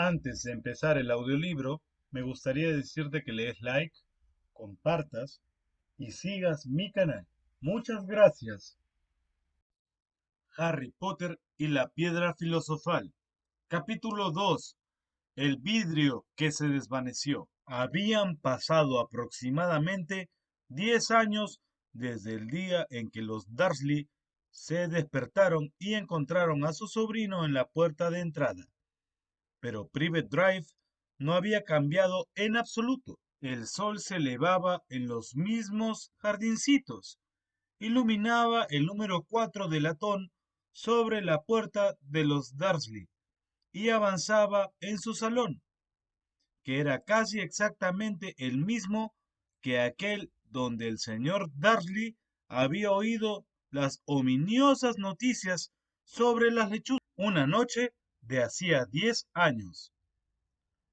Antes de empezar el audiolibro, me gustaría decirte que le des like, compartas y sigas mi canal. Muchas gracias. Harry Potter y la piedra filosofal. Capítulo 2. El vidrio que se desvaneció. Habían pasado aproximadamente 10 años desde el día en que los Dursley se despertaron y encontraron a su sobrino en la puerta de entrada. Pero Privet Drive no había cambiado en absoluto. El sol se elevaba en los mismos jardincitos, iluminaba el número 4 de latón sobre la puerta de los Dursley y avanzaba en su salón, que era casi exactamente el mismo que aquel donde el señor Dursley había oído las ominiosas noticias sobre las lechuzas una noche de hacía 10 años.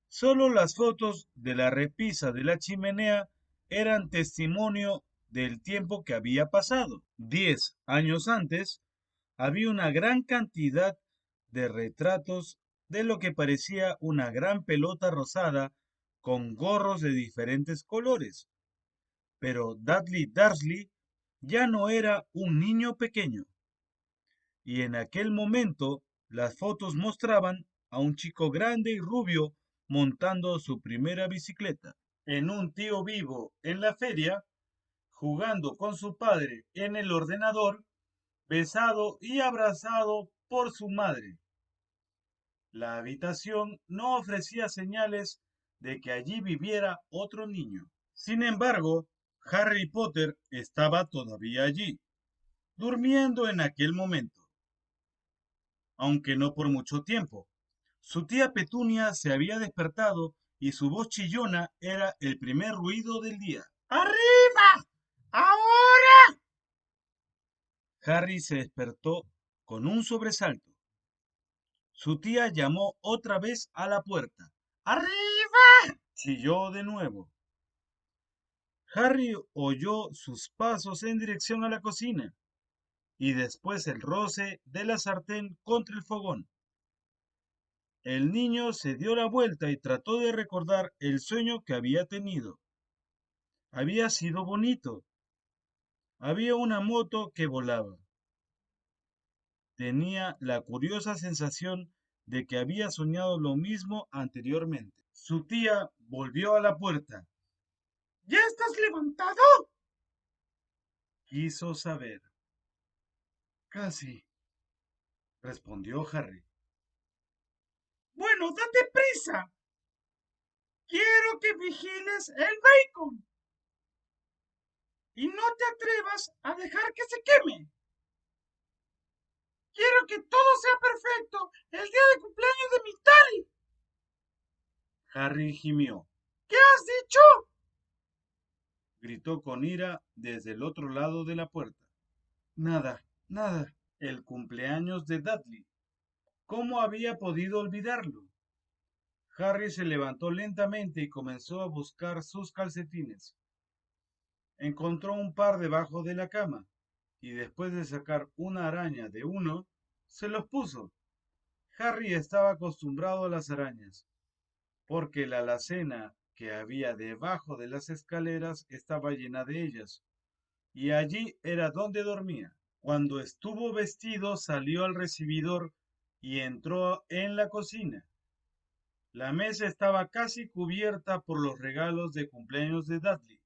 Solo las fotos de la repisa de la chimenea eran testimonio del tiempo que había pasado. 10 años antes, había una gran cantidad de retratos de lo que parecía una gran pelota rosada con gorros de diferentes colores. Pero Dudley Dursley ya no era un niño pequeño, y en aquel momento las fotos mostraban a un chico grande y rubio montando su primera bicicleta, en un tío vivo en la feria, jugando con su padre en el ordenador, besado y abrazado por su madre. La habitación no ofrecía señales de que allí viviera otro niño. Sin embargo, Harry Potter estaba todavía allí, durmiendo en aquel momento, aunque no por mucho tiempo. Su tía Petunia se había despertado y su voz chillona era el primer ruido del día. ¡Arriba! ¡Ahora! Harry se despertó con un sobresalto. Su tía llamó otra vez a la puerta. ¡Arriba! Chilló de nuevo. Harry oyó sus pasos en dirección a la cocina y después el roce de la sartén contra el fogón. El niño se dio la vuelta y trató de recordar el sueño que había tenido. Había sido bonito. Había una moto que volaba. Tenía la curiosa sensación de que había soñado lo mismo anteriormente. Su tía volvió a la puerta. ¿Ya estás levantado? Quiso saber. Casi, respondió Harry. Bueno, date prisa. Quiero que vigiles el bacon y no te atrevas a dejar que se queme. Quiero que todo sea perfecto el día de cumpleaños de mi Tari. Harry gimió. ¿Qué has dicho? Gritó con ira desde el otro lado de la puerta. Nada, nada. El cumpleaños de Dudley. ¿Cómo había podido olvidarlo? Harry se levantó lentamente y comenzó a buscar sus calcetines. Encontró un par debajo de la cama y después de sacar una araña de uno, se los puso. Harry estaba acostumbrado a las arañas, porque la alacena que había debajo de las escaleras estaba llena de ellas, y allí era donde dormía. Cuando estuvo vestido, salió al recibidor y entró en la cocina. La mesa estaba casi cubierta por los regalos de cumpleaños de Dudley.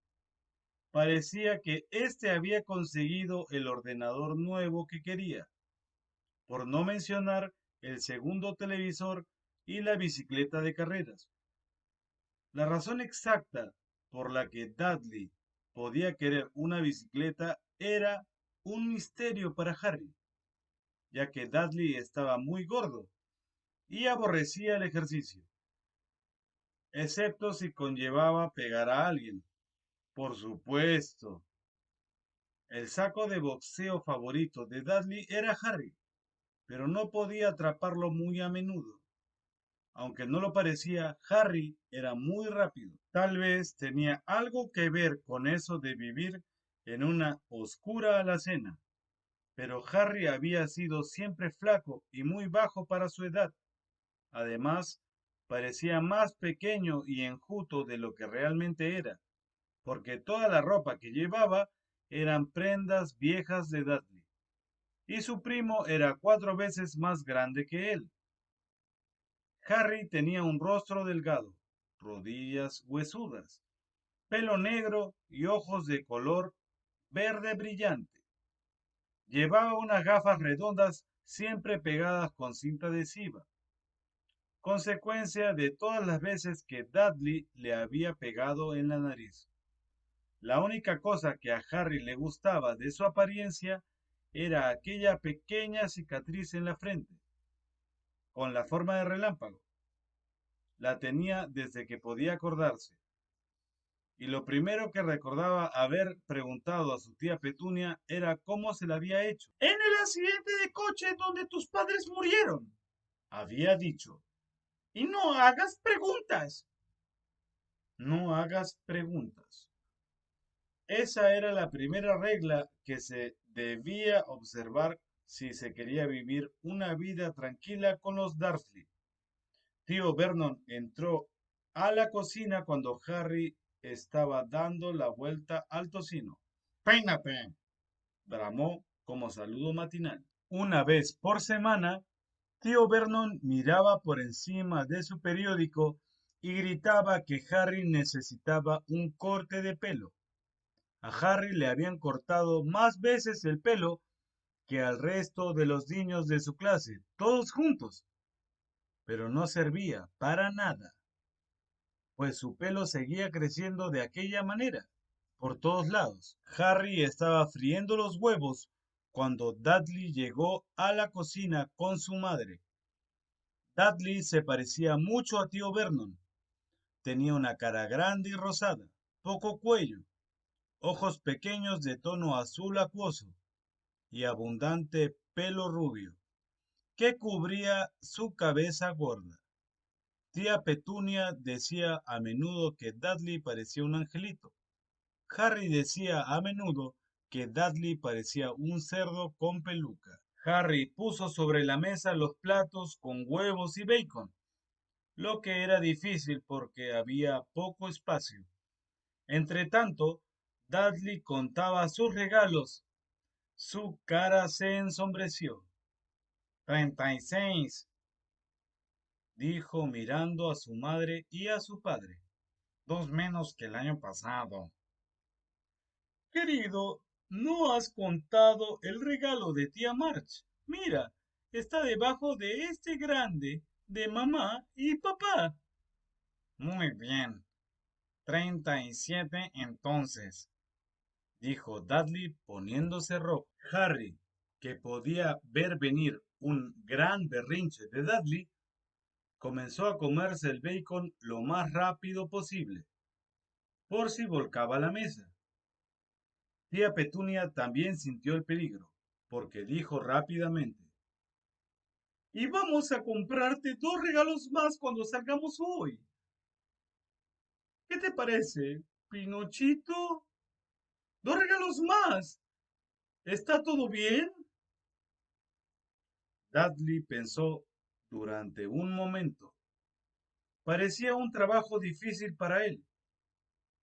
Parecía que éste había conseguido el ordenador nuevo que quería, por no mencionar el segundo televisor y la bicicleta de carreras. La razón exacta por la que Dudley podía querer una bicicleta era un misterio para Harry, ya que Dudley estaba muy gordo y aborrecía el ejercicio, excepto si conllevaba pegar a alguien. Por supuesto, el saco de boxeo favorito de Dudley era Harry, pero no podía atraparlo muy a menudo. Aunque no lo parecía, Harry era muy rápido. Tal vez tenía algo que ver con eso de vivir en una oscura alacena. Pero Harry había sido siempre flaco y muy bajo para su edad. Además, parecía más pequeño y enjuto de lo que realmente era, porque toda la ropa que llevaba eran prendas viejas de Dudley, y su primo era 4 veces más grande que él. Harry tenía un rostro delgado, rodillas huesudas, pelo negro y ojos de color verde brillante. Llevaba unas gafas redondas siempre pegadas con cinta adhesiva, consecuencia de todas las veces que Dudley le había pegado en la nariz. La única cosa que a Harry le gustaba de su apariencia era aquella pequeña cicatriz en la frente, con la forma de relámpago. La tenía desde que podía acordarse, y lo primero que recordaba haber preguntado a su tía Petunia era cómo se la había hecho. En el accidente de coche donde tus padres murieron, había dicho. Y no hagas preguntas. No hagas preguntas. Esa era la primera regla que se debía observar si se quería vivir una vida tranquila con los Dursley. Tío Vernon entró a la cocina cuando Harry estaba dando la vuelta al tocino. ¡Peínate!, bramó como saludo matinal. Una vez por semana, tío Vernon miraba por encima de su periódico y gritaba que Harry necesitaba un corte de pelo. A Harry le habían cortado más veces el pelo que al resto de los niños de su clase, todos juntos, pero no servía para nada, pues su pelo seguía creciendo de aquella manera, por todos lados. Harry estaba friendo los huevos cuando Dudley llegó a la cocina con su madre. Dudley se parecía mucho a tío Vernon. Tenía una cara grande y rosada, poco cuello, ojos pequeños de tono azul acuoso y abundante pelo rubio, que cubría su cabeza gorda. Tía Petunia decía a menudo que Dudley parecía un angelito. Harry decía a menudo que Dudley parecía un cerdo con peluca. Harry puso sobre la mesa los platos con huevos y bacon, lo que era difícil porque había poco espacio. Entretanto, Dudley contaba sus regalos. Su cara se ensombreció. 36, dijo mirando a su madre y a su padre. 2 menos que el año pasado. Querido, no has contado el regalo de tía March. Mira, está debajo de este grande de mamá y papá. Muy bien, 37 entonces, dijo Dudley poniéndose rojo. Harry, que podía ver venir un gran berrinche de Dudley, comenzó a comerse el bacon lo más rápido posible, por si volcaba la mesa. Tía Petunia también sintió el peligro, porque dijo rápidamente, y vamos a comprarte 2 regalos más cuando salgamos hoy. ¿Qué te parece, Pinochito? 2 regalos más. ¿Está todo bien? Dudley pensó durante un momento. Parecía un trabajo difícil para él.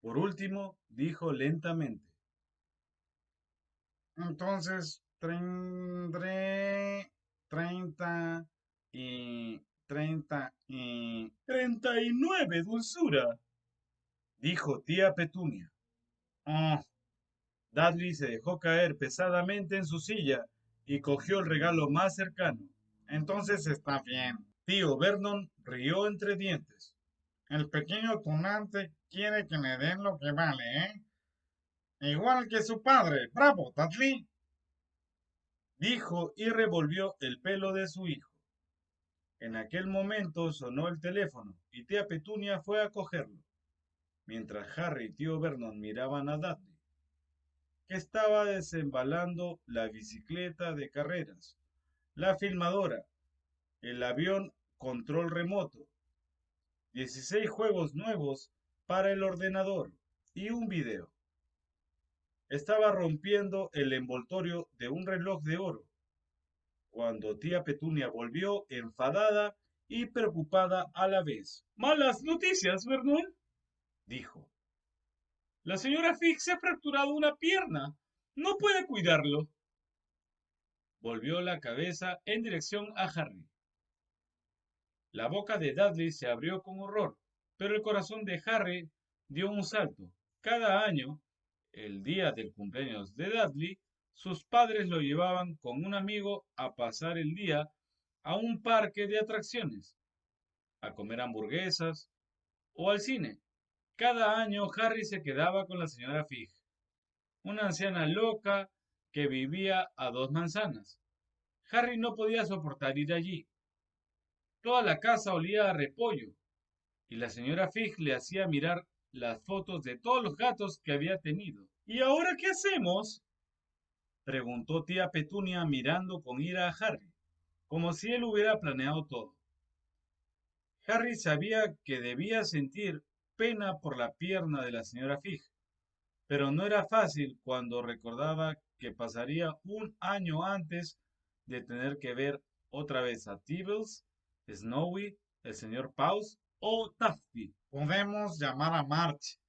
Por último, dijo lentamente. Entonces tendré 30 y 39, dulzura, dijo tía Petunia. Oh, Dudley se dejó caer pesadamente en su silla y cogió el regalo más cercano. Entonces está bien. Tío Vernon rió entre dientes. El pequeño tunante quiere que le den lo que vale, ¿eh? Igual que su padre. ¡Bravo, Dudley!, dijo y revolvió el pelo de su hijo. En aquel momento sonó el teléfono y tía Petunia fue a cogerlo, mientras Harry y tío Vernon miraban a Dudley, que estaba desembalando la bicicleta de carreras, la filmadora, el avión control remoto, 16 juegos nuevos para el ordenador y un video. Estaba rompiendo el envoltorio de un reloj de oro, cuando tía Petunia volvió enfadada y preocupada a la vez. Malas noticias, Vernon, dijo. La señora Fig se ha fracturado una pierna. No puede cuidarlo. Volvió la cabeza en dirección a Harry. La boca de Dudley se abrió con horror, pero el corazón de Harry dio un salto. Cada año, el día del cumpleaños de Dudley, sus padres lo llevaban con un amigo a pasar el día a un parque de atracciones, a comer hamburguesas o al cine. Cada año Harry se quedaba con la señora Fig, una anciana loca que vivía a 2 manzanas. Harry no podía soportar ir allí. Toda la casa olía a repollo y la señora Fig le hacía mirar las fotos de todos los gatos que había tenido. ¿Y ahora qué hacemos?, preguntó tía Petunia mirando con ira a Harry, como si él hubiera planeado todo. Harry sabía que debía sentir pena por la pierna de la señora Fig, pero no era fácil cuando recordaba que pasaría un año antes de tener que ver otra vez a Tibbles, Snowy, el señor Paws o Tufty. Podemos llamar a March,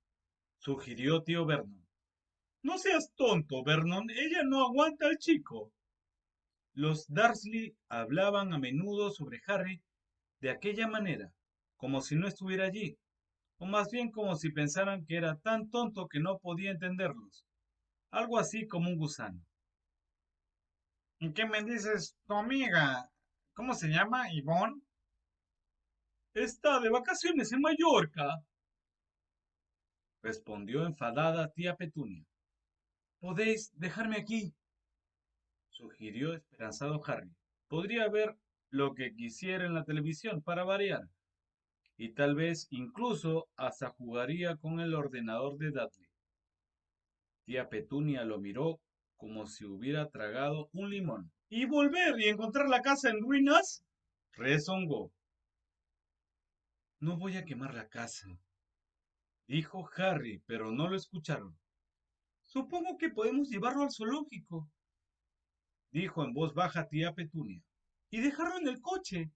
sugirió tío Vernon. No seas tonto, Vernon, ella no aguanta al chico. Los Dursley hablaban a menudo sobre Harry de aquella manera, como si no estuviera allí, o más bien como si pensaran que era tan tonto que no podía entenderlos, algo así como un gusano. ¿Y qué me dices tu amiga? ¿Cómo se llama? ¿Yvonne? Está de vacaciones en Mallorca, respondió enfadada tía Petunia. ¿Podéis dejarme aquí?, sugirió esperanzado Harry. Podría ver lo que quisiera en la televisión para variar, y tal vez incluso hasta jugaría con el ordenador de Dudley. Tía Petunia lo miró como si hubiera tragado un limón. ¿Y volver y encontrar la casa en ruinas?, rezongó. No voy a quemar la casa, dijo Harry, pero no lo escucharon. Supongo que podemos llevarlo al zoológico, dijo en voz baja tía Petunia, y dejarlo en el coche.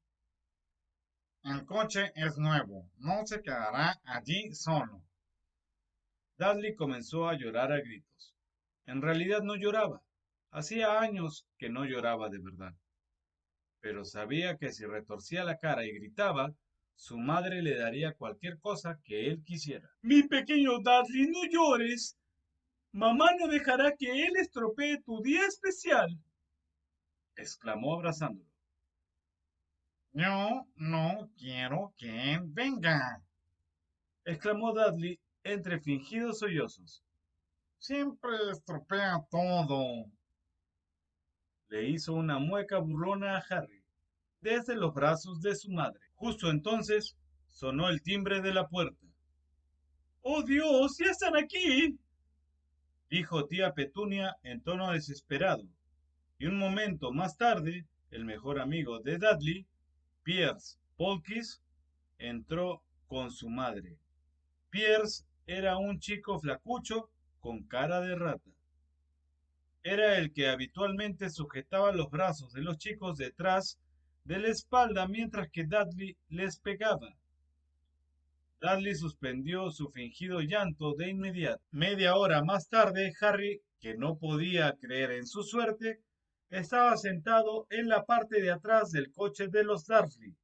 El coche es nuevo, no se quedará allí solo. Dudley comenzó a llorar a gritos. En realidad no lloraba. Hacía años que no lloraba de verdad. Pero sabía que si retorcía la cara y gritaba, su madre le daría cualquier cosa que él quisiera. Mi pequeño Dudley, no llores. Mamá no dejará que él estropee tu día especial, exclamó abrazándolo. Yo no quiero que él venga, exclamó Dudley entre fingidos sollozos. Siempre estropea todo. Le hizo una mueca burlona a Harry, desde los brazos de su madre. Justo entonces sonó el timbre de la puerta. ¡Oh Dios! ¡Ya están aquí!, dijo tía Petunia en tono desesperado. Y un momento más tarde, el mejor amigo de Dudley, Piers Polkiss, entró con su madre. Piers era un chico flacucho con cara de rata. Era el que habitualmente sujetaba los brazos de los chicos detrás de la espalda mientras que Dudley les pegaba. Dudley suspendió su fingido llanto de inmediato. Media hora más tarde, Harry, que no podía creer en su suerte, estaba sentado en la parte de atrás del coche de los Dursley,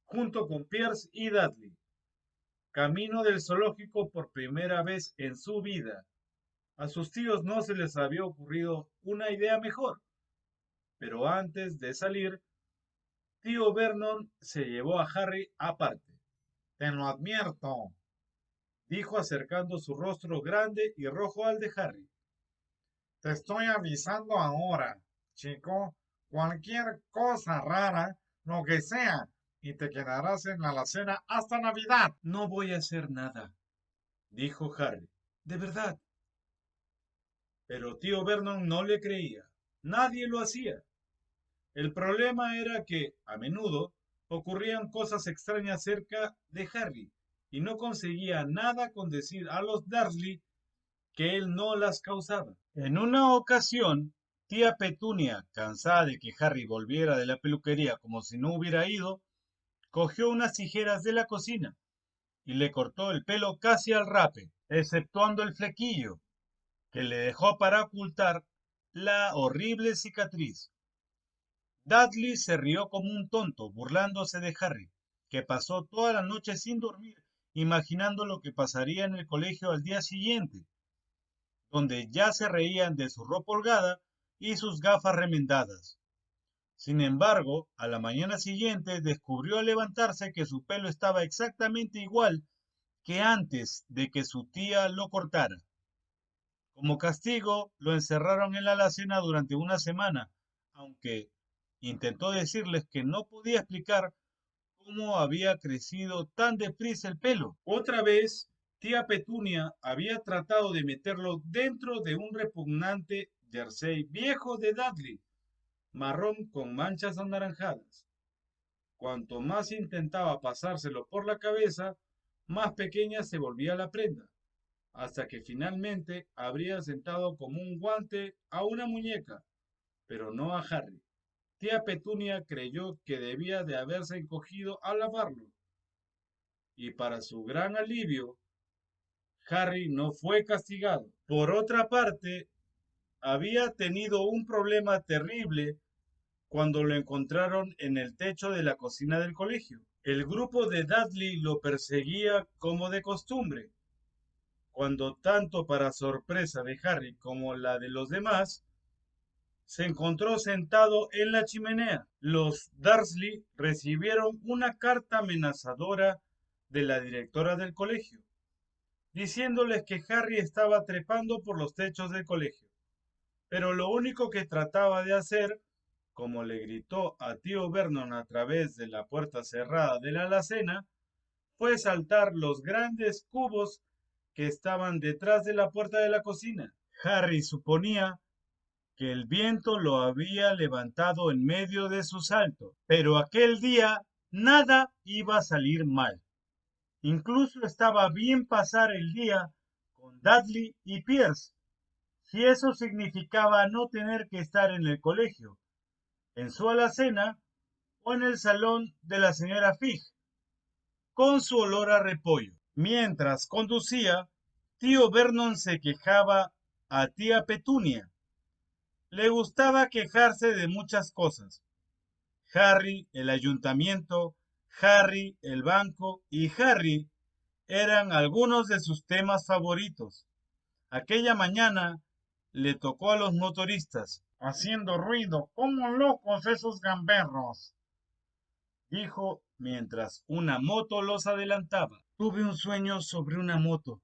junto con Piers y Dudley, camino del zoológico por primera vez en su vida. A sus tíos no se les había ocurrido una idea mejor, pero antes de salir, tío Vernon se llevó a Harry aparte. Te lo advierto, dijo acercando su rostro grande y rojo al de Harry. Te estoy avisando ahora, chico, cualquier cosa rara, lo que sea, y te quedarás en la alacena hasta Navidad. No voy a hacer nada, dijo Harry. De verdad. Pero tío Vernon no le creía. Nadie lo hacía. El problema era que, a menudo, ocurrían cosas extrañas cerca de Harry, y no conseguía nada con decir a los Dursley que él no las causaba. En una ocasión, tía Petunia, cansada de que Harry volviera de la peluquería como si no hubiera ido, Cogió unas tijeras de la cocina y le cortó el pelo casi al rape, exceptuando el flequillo, que le dejó para ocultar la horrible cicatriz. Dudley se rió como un tonto, burlándose de Harry, que pasó toda la noche sin dormir, imaginando lo que pasaría en el colegio al día siguiente, donde ya se reían de su ropa holgada y sus gafas remendadas. Sin embargo, a la mañana siguiente descubrió al levantarse que su pelo estaba exactamente igual que antes de que su tía lo cortara. Como castigo, lo encerraron en la alacena durante una semana, aunque intentó decirles que no podía explicar cómo había crecido tan deprisa el pelo. Otra vez, tía Petunia había tratado de meterlo dentro de un repugnante jersey viejo de Dudley, marrón con manchas anaranjadas. Cuanto más intentaba pasárselo por la cabeza, más pequeña se volvía la prenda, hasta que finalmente habría sentado como un guante a una muñeca, pero no a Harry. Tía Petunia creyó que debía de haberse encogido al lavarlo, y para su gran alivio, Harry no fue castigado. Por otra parte, había tenido un problema terrible cuando lo encontraron en el techo de la cocina del colegio. El grupo de Dudley lo perseguía como de costumbre, cuando tanto para sorpresa de Harry como la de los demás, se encontró sentado en la chimenea. Los Dursley recibieron una carta amenazadora de la directora del colegio, diciéndoles que Harry estaba trepando por los techos del colegio. Pero lo único que trataba de hacer, como le gritó a tío Vernon a través de la puerta cerrada de la alacena, fue saltar los grandes cubos que estaban detrás de la puerta de la cocina. Harry suponía que el viento lo había levantado en medio de su salto, pero aquel día nada iba a salir mal. Incluso estaba bien pasar el día con Dudley y Pierce, si eso significaba no tener que estar en el colegio, en su alacena o en el salón de la señora Fig, con su olor a repollo. Mientras conducía, tío Vernon se quejaba a tía Petunia. Le gustaba quejarse de muchas cosas. Harry, el ayuntamiento, Harry, el banco y Harry eran algunos de sus temas favoritos. Aquella mañana le tocó a los motoristas, haciendo ruido como locos esos gamberros, dijo mientras una moto los adelantaba. Tuve un sueño sobre una moto,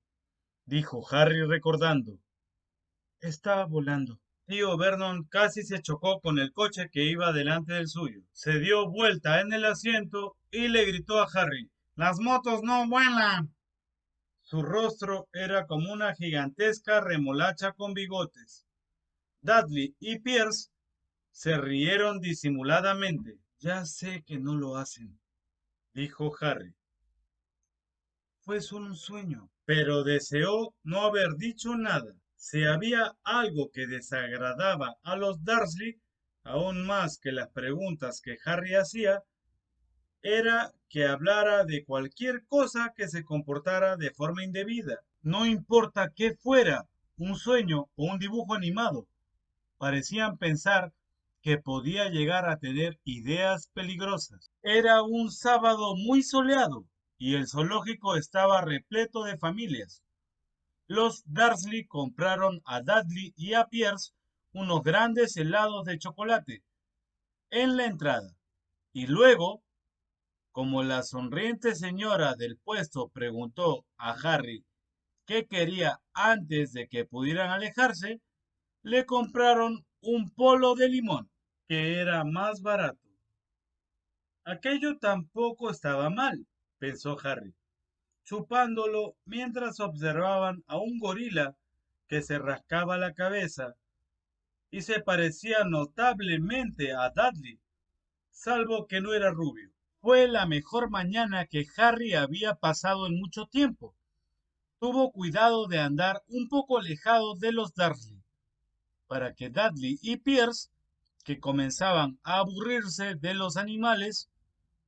dijo Harry recordando. Estaba volando. Tío Vernon casi se chocó con el coche que iba delante del suyo. Se dio vuelta en el asiento y le gritó a Harry, ¡Las motos no vuelan! Su rostro era como una gigantesca remolacha con bigotes. Dudley y Pierce se rieron disimuladamente. Ya sé que no lo hacen, dijo Harry. Fue solo un sueño. Pero deseó no haber dicho nada. Si había algo que desagradaba a los Dursley, aún más que las preguntas que Harry hacía, era que hablara de cualquier cosa que se comportara de forma indebida. No importa qué fuera, un sueño o un dibujo animado, parecían pensar que podía llegar a tener ideas peligrosas. Era un sábado muy soleado y el zoológico estaba repleto de familias. Los Dursley compraron a Dudley y a Pierce unos grandes helados de chocolate en la entrada y luego, como la sonriente señora del puesto preguntó a Harry qué quería antes de que pudieran alejarse, le compraron un polo de limón, que era más barato. Aquello tampoco estaba mal, pensó Harry, chupándolo mientras observaban a un gorila que se rascaba la cabeza y se parecía notablemente a Dudley, salvo que no era rubio. Fue la mejor mañana que Harry había pasado en mucho tiempo. Tuvo cuidado de andar un poco alejado de los Dursley, para que Dudley y Pierce, que comenzaban a aburrirse de los animales,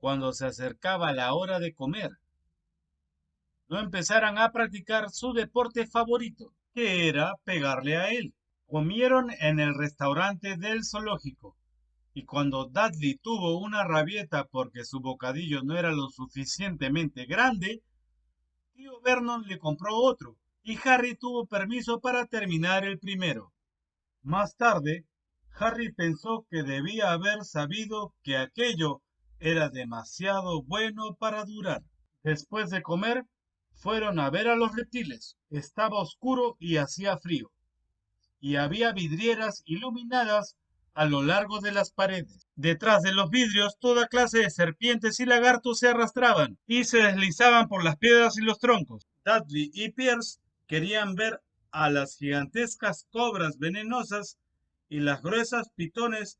cuando se acercaba la hora de comer, no empezaran a practicar su deporte favorito, que era pegarle a él. Comieron en el restaurante del zoológico, y cuando Dudley tuvo una rabieta porque su bocadillo no era lo suficientemente grande, tío Vernon le compró otro, y Harry tuvo permiso para terminar el primero. Más tarde, Harry pensó que debía haber sabido que aquello era demasiado bueno para durar. Después de comer, fueron a ver a los reptiles. Estaba oscuro y hacía frío, y había vidrieras iluminadas a lo largo de las paredes. Detrás de los vidrios, toda clase de serpientes y lagartos se arrastraban y se deslizaban por las piedras y los troncos. Dudley y Pierce querían ver a las gigantescas cobras venenosas y las gruesas pitones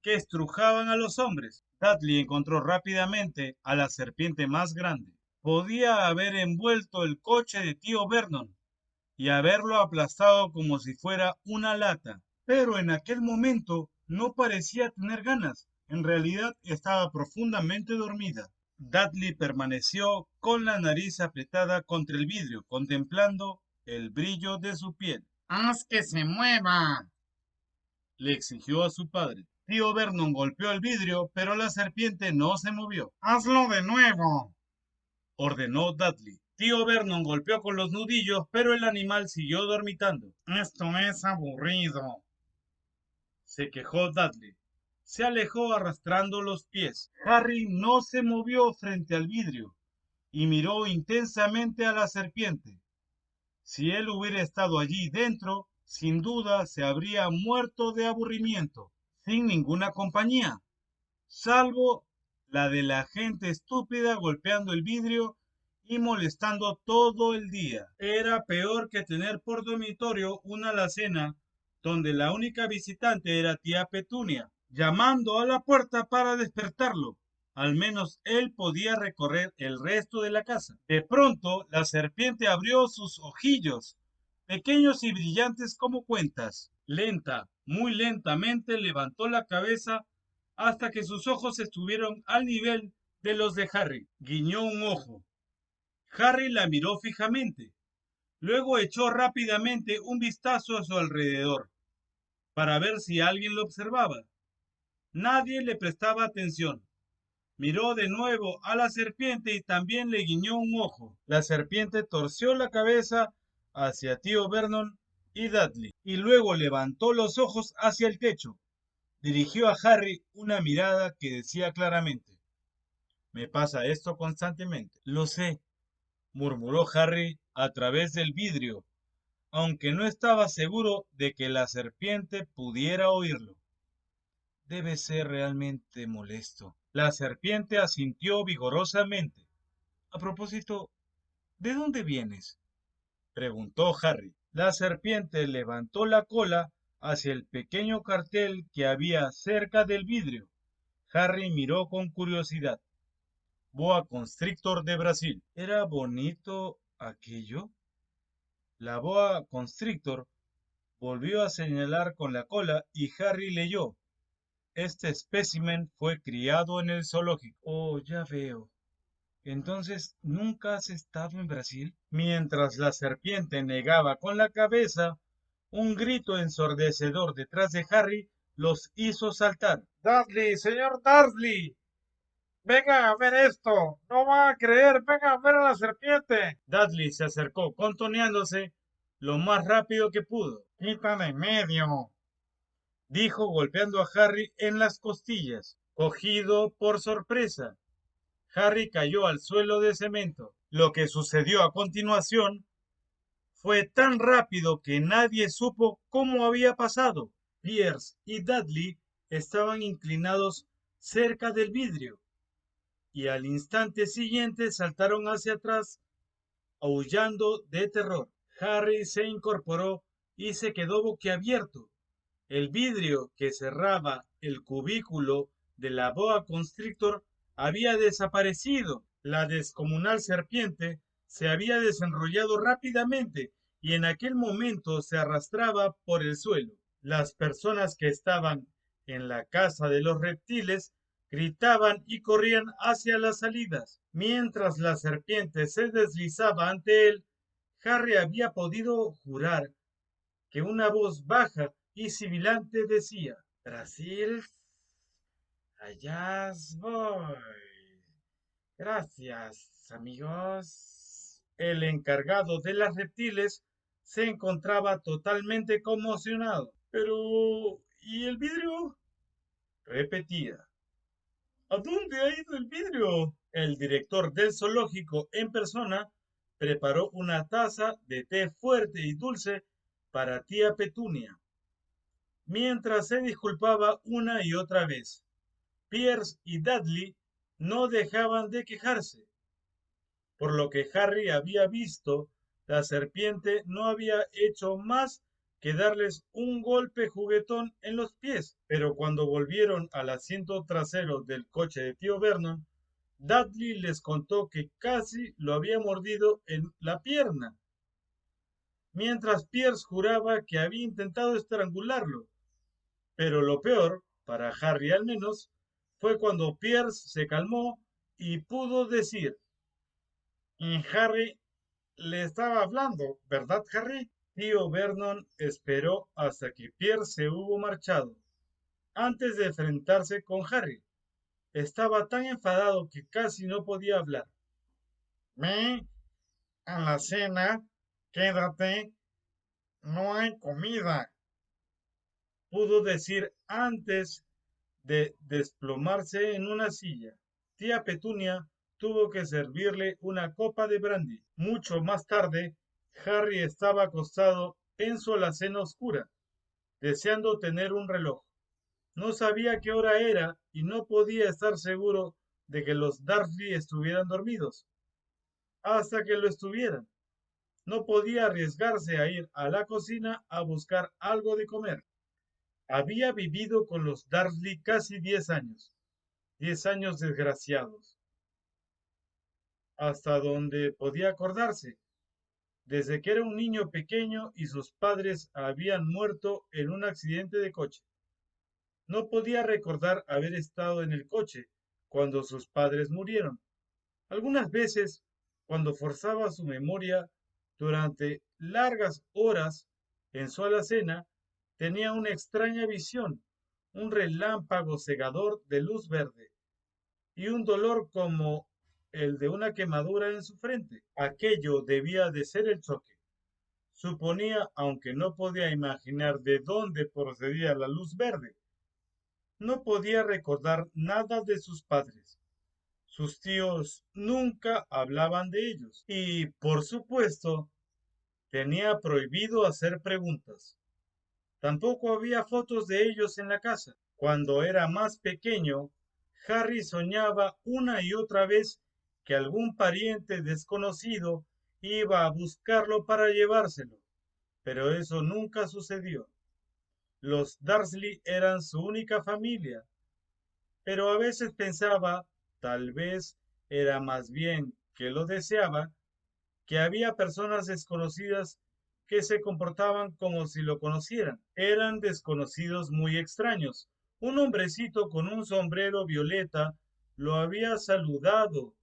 que estrujaban a los hombres. Dudley encontró rápidamente a la serpiente más grande. Podía haber envuelto el coche de tío Vernon y haberlo aplastado como si fuera una lata. Pero en aquel momento no parecía tener ganas. En realidad estaba profundamente dormida. Dudley permaneció con la nariz apretada contra el vidrio, contemplando el brillo de su piel. ¡Haz que se mueva!, le exigió a su padre. Tío Vernon golpeó el vidrio, pero la serpiente no se movió. ¡Hazlo de nuevo!, ordenó Dudley. Tío Vernon golpeó con los nudillos, pero el animal siguió dormitando. Esto es aburrido, se quejó Dudley. Se alejó arrastrando los pies. Harry no se movió frente al vidrio y miró intensamente a la serpiente. Si él hubiera estado allí dentro, sin duda se habría muerto de aburrimiento, sin ninguna compañía, salvo la de la gente estúpida golpeando el vidrio y molestando todo el día. Era peor que tener por dormitorio una alacena donde la única visitante era tía Petunia, llamando a la puerta para despertarlo. Al menos él podía recorrer el resto de la casa. De pronto, la serpiente abrió sus ojillos, pequeños y brillantes como cuentas. Muy lentamente levantó la cabeza hasta que sus ojos estuvieron al nivel de los de Harry. Guiñó un ojo. Harry la miró fijamente. Luego echó rápidamente un vistazo a su alrededor para ver si alguien lo observaba. Nadie le prestaba atención. Miró de nuevo a la serpiente y también le guiñó un ojo. La serpiente torció la cabeza hacia tío Vernon y Dudley, y luego levantó los ojos hacia el techo. Dirigió a Harry una mirada que decía claramente: me pasa esto constantemente. Lo sé, murmuró Harry a través del vidrio, aunque no estaba seguro de que la serpiente pudiera oírlo. Debe ser realmente molesto. La serpiente asintió vigorosamente. A propósito, ¿de dónde vienes?, preguntó Harry. La serpiente levantó la cola hacia el pequeño cartel que había cerca del vidrio. Harry miró con curiosidad. Boa Constrictor de Brasil. ¿Era bonito aquello? La boa constrictor volvió a señalar con la cola y Harry leyó: este espécimen fue criado en el zoológico. Oh, ya veo. Entonces, ¿nunca has estado en Brasil? Mientras la serpiente negaba con la cabeza, un grito ensordecedor detrás de Harry los hizo saltar. ¡Dudley, señor Dudley! ¡Venga a ver esto! ¡No va a creer! ¡Venga a ver a la serpiente! Dudley se acercó, contoneándose lo más rápido que pudo. ¡Quítala en medio!, dijo golpeando a Harry en las costillas. Cogido por sorpresa, Harry cayó al suelo de cemento. Lo que sucedió a continuación fue tan rápido que nadie supo cómo había pasado. Pierce y Dudley estaban inclinados cerca del vidrio y al instante siguiente saltaron hacia atrás, aullando de terror. Harry se incorporó y se quedó boquiabierto. El vidrio que cerraba el cubículo de la boa constrictor había desaparecido. La descomunal serpiente se había desenrollado rápidamente y en aquel momento se arrastraba por el suelo. Las personas que estaban en la casa de los reptiles Gritaban y corrían hacia las salidas. Mientras la serpiente se deslizaba ante él, Harry había podido jurar que una voz baja y sibilante decía: Brasil, allá voy. Gracias, amigos. El encargado de las reptiles se encontraba totalmente conmocionado. Pero, ¿y el vidrio? Repetía. ¿A dónde ha ido el vidrio? El director del zoológico en persona preparó una taza de té fuerte y dulce para tía Petunia, mientras se disculpaba una y otra vez. Pierce y Dudley no dejaban de quejarse. Por lo que Harry había visto, la serpiente no había hecho más que darles un golpe juguetón en los pies. Pero cuando volvieron al asiento trasero del coche de tío Vernon, Dudley les contó que casi lo había mordido en la pierna, mientras Pierce juraba que había intentado estrangularlo. Pero lo peor, para Harry al menos, fue cuando Pierce se calmó y pudo decir: Harry le estaba hablando, ¿verdad, Harry? Tío Vernon esperó hasta que Pierce se hubo marchado, antes de enfrentarse con Harry. Estaba tan enfadado que casi no podía hablar. Ve a la cena, quédate, no hay comida, pudo decir antes de desplomarse en una silla. Tía Petunia tuvo que servirle una copa de brandy. Mucho más tarde, Harry estaba acostado en su alacena oscura, deseando tener un reloj. No sabía qué hora era y no podía estar seguro de que los Dursley estuvieran dormidos. Hasta que lo estuvieran, no podía arriesgarse a ir a la cocina a buscar algo de comer. Había vivido con los Dursley casi 10 años. 10 años desgraciados. Hasta donde podía acordarse, desde que era un niño pequeño y sus padres habían muerto en un accidente de coche. No podía recordar haber estado en el coche cuando sus padres murieron. Algunas veces, cuando forzaba su memoria durante largas horas en su alacena, tenía una extraña visión, un relámpago cegador de luz verde y un dolor como el de una quemadura en su frente. Aquello debía de ser el choque. Suponía, aunque no podía imaginar de dónde procedía la luz verde. No podía recordar nada de sus padres. Sus tíos nunca hablaban de ellos. Y, por supuesto, tenía prohibido hacer preguntas. Tampoco había fotos de ellos en la casa. Cuando era más pequeño, Harry soñaba una y otra vez que algún pariente desconocido iba a buscarlo para llevárselo, pero eso nunca sucedió. Los Dursley eran su única familia, pero a veces pensaba, tal vez era más bien que lo deseaba, que había personas desconocidas que se comportaban como si lo conocieran. Eran desconocidos muy extraños. Un hombrecito con un sombrero violeta lo había saludado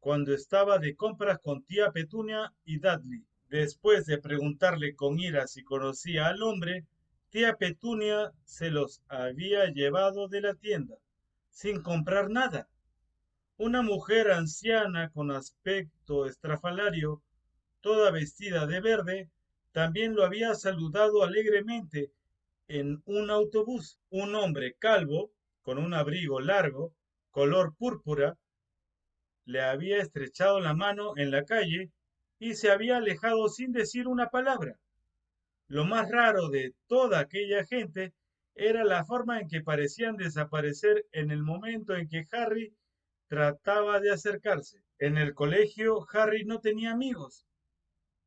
cuando estaba de compras con tía Petunia y Dudley. Después de preguntarle con ira si conocía al hombre, tía Petunia se los había llevado de la tienda, sin comprar nada. Una mujer anciana con aspecto estrafalario, toda vestida de verde, también lo había saludado alegremente en un autobús. Un hombre calvo, con un abrigo largo, color púrpura, le había estrechado la mano en la calle y se había alejado sin decir una palabra. Lo más raro de toda aquella gente era la forma en que parecían desaparecer en el momento en que Harry trataba de acercarse. En el colegio, Harry no tenía amigos.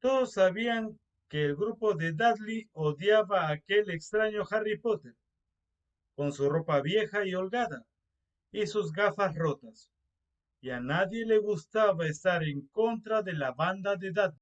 Todos sabían que el grupo de Dudley odiaba a aquel extraño Harry Potter, con su ropa vieja y holgada y sus gafas rotas, y a nadie le gustaba estar en contra de la banda de Dudley.